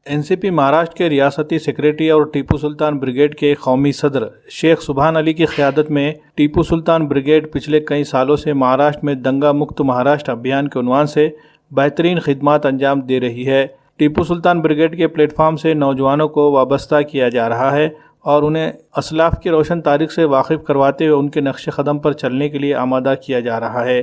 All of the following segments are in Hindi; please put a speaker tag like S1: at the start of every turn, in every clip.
S1: एनसीपी महाराष्ट्र के रियासती सेक्रेटरी और टीपू सुल्तान ब्रिगेड के कौमी सदर शेख सुभान अली की क़यादत में टीपू सुल्तान ब्रिगेड पिछले कई सालों से महाराष्ट्र में दंगा मुक्त महाराष्ट्र अभियान के उन्वान से बेहतरीन खिदमात अंजाम दे रही है। टीपू सुल्तान ब्रिगेड के प्लेटफार्म से नौजवानों को वाबस्ता किया जा रहा है और उन्हें असलाफ की रोशन तारीख से वाकिफ़ करवाते हुए उनके नक्श कदम पर चलने के लिए आमादा किया जा रहा है।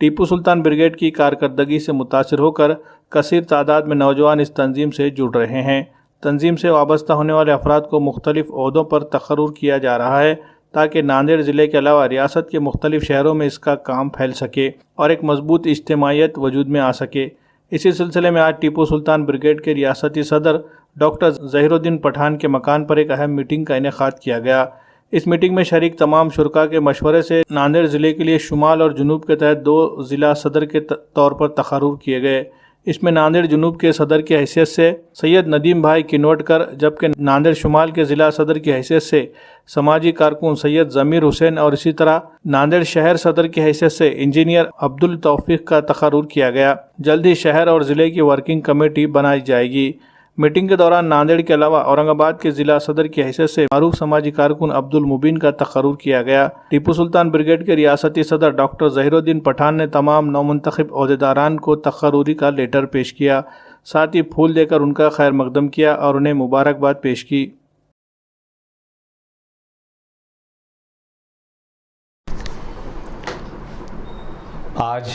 S1: टीपू सुल्तान ब्रिगेड की कारकर्दगी से मुतासिर होकर कसीर तादाद में नौजवान इस तंजीम से जुड़ रहे हैं। तंजीम से वाबस्ता होने वाले अफराद को मुख्तलिफ ओहदों पर तकर्रुर किया जा रहा है ताकि नांदेड़ ज़िले के अलावा रियासत के मुख्तलिफ शहरों में इसका काम फैल सके और एक मजबूत इज्तिमायत वजूद में आ सके। इसी सिलसिले में आज टीपू सुल्तान ब्रिगेड के रियासती सदर डॉक्टर ज़हीरुद्दीन पठान के मकान पर एक अहम मीटिंग का इनेकाद किया गया। इस मीटिंग में शरीक तमाम शुरा के मशवरे से नांदेड़ ज़िले के लिए शुमाल और जुनूब के तहत 2 ज़िला सदर के तौर पर तकर्रुर किए गए। इसमें नांदेड़ जुनूब के सदर की हैसियत से सैयद नदीम भाई किनवटकर, जबकि नांदेड़ शुमाल के ज़िला सदर की हैसियत से समाजी कारकुन सैयद ज़मीर हुसैन और इसी तरह नांदेड़ शहर सदर की हैसियत से इंजीनियर अब्दुल तौफीक का तकर्रुर किया गया। जल्द ही शहर और ज़िले की वर्किंग कमेटी बनाई जाएगी। मीटिंग के दौरान नांदेड़ के अलावा औरंगाबाद के ज़िला सदर की हैसियत से मारूफ समाजी कारकुन अब्दुल मुबीन का तकर्रुर किया गया। टीपू सुल्तान ब्रिगेड के रियासती सदर डॉक्टर ज़हीरुद्दीन पठान ने तमाम नौमुंतखब ओहदेदारान को तकर्रुरी का लेटर पेश किया, साथ ही फूल देकर उनका खैर मकदम किया और उन्हें मुबारकबाद पेश की।
S2: आज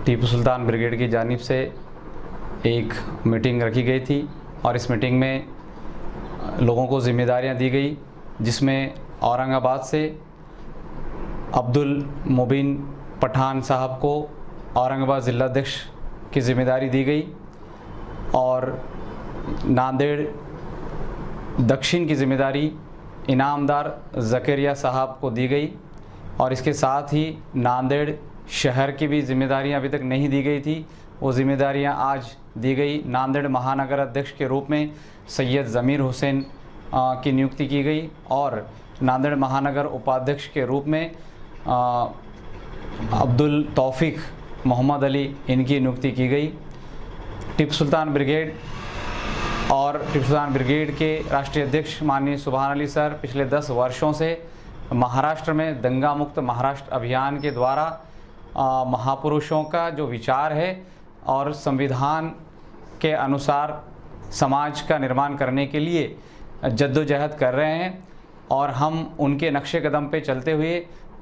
S2: टीपू सुल्तान ब्रिगेड की जानिब से एक मीटिंग रखी गई थी और इस मीटिंग में लोगों को ज़िम्मेदारियां दी गई, जिसमें औरंगाबाद से अब्दुल मुबीन पठान साहब को औरंगाबाद ज़िलाध्यक्ष की ज़िम्मेदारी दी गई और नांदेड़ दक्षिण की ज़िम्मेदारी इनामदार ज़करिया साहब को दी गई और इसके साथ ही नांदेड़ शहर की भी ज़िम्मेदारियां अभी तक नहीं दी गई थी। वो ज़िम्मेदारियां आज दी गई। नांदेड़ महानगर अध्यक्ष के रूप में सैयद ज़मीर हुसैन की नियुक्ति की गई और नांदेड़ महानगर उपाध्यक्ष के रूप में अब्दुल तौफीक मोहम्मद अली इनकी नियुक्ति की गई। टीपू सुल्तान ब्रिगेड के राष्ट्रीय अध्यक्ष माननीय सुभान अली सर पिछले 10 वर्षों से महाराष्ट्र में दंगा मुक्त महाराष्ट्र अभियान के द्वारा महापुरुषों का जो विचार है और संविधान के अनुसार समाज का निर्माण करने के लिए जद्दोजहद कर रहे हैं और हम उनके नक्शे कदम पे चलते हुए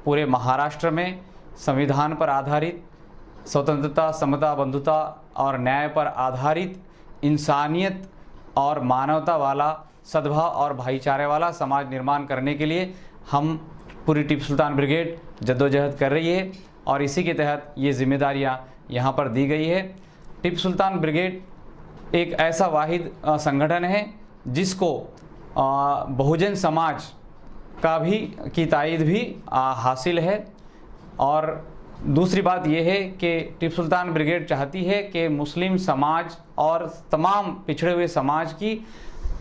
S2: पूरे महाराष्ट्र में संविधान पर आधारित स्वतंत्रता, समता, बंधुता और न्याय पर आधारित इंसानियत और मानवता वाला सद्भाव और भाईचारे वाला समाज निर्माण करने के लिए हम पूरी टीपू सुल्तान ब्रिगेड जद्दोजहद कर रही है और इसी के तहत ये जिम्मेदारियां यहाँ पर दी गई है। टीपू सुल्तान ब्रिगेड एक ऐसा वाहिद संगठन है जिसको बहुजन समाज का भी की तायद भी हासिल है और दूसरी बात यह है कि टीपू सुल्तान ब्रिगेड चाहती है कि मुस्लिम समाज और तमाम पिछड़े हुए समाज की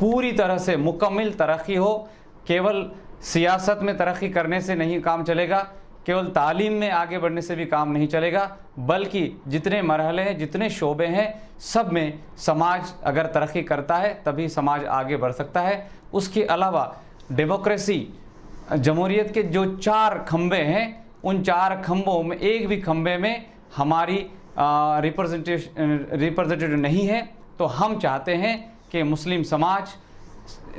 S2: पूरी तरह से मुकम्मल तरक्की हो। केवल सियासत में तरक्की करने से नहीं काम चलेगा, केवल तालीम में आगे बढ़ने से भी काम नहीं चलेगा, बल्कि जितने मरहले हैं, जितने शोबे हैं, सब में समाज अगर तरक्की करता है तभी समाज आगे बढ़ सकता है। उसके अलावा डेमोक्रेसी जमहूरियत के जो 4 खंबे हैं, उन 4 खंबों में एक भी खंबे में हमारी रिप्रेजेंटेटिव नहीं है, तो हम चाहते हैं कि मुस्लिम समाज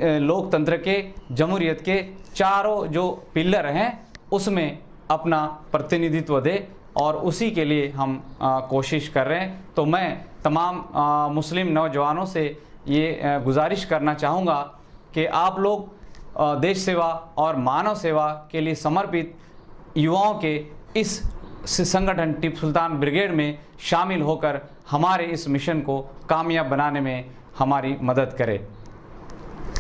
S2: लोकतंत्र के, जमहूरियत के चारों जो पिलर हैं उसमें अपना प्रतिनिधित्व दे और उसी के लिए हम कोशिश कर रहे हैं। तो मैं तमाम मुस्लिम नौजवानों से ये गुजारिश करना चाहूँगा कि आप लोग देश सेवा और मानव सेवा के लिए समर्पित युवाओं के इस संगठन टीपू सुल्तान ब्रिगेड में शामिल होकर हमारे इस मिशन को कामयाब बनाने में हमारी मदद करें।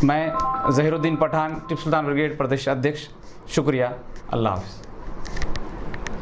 S2: मैं ज़हीरुद्दीन पठान, टीपू सुल्तान ब्रिगेड प्रदेश अध्यक्ष, शुक्रिया। अल्लाह हाफ़िज़।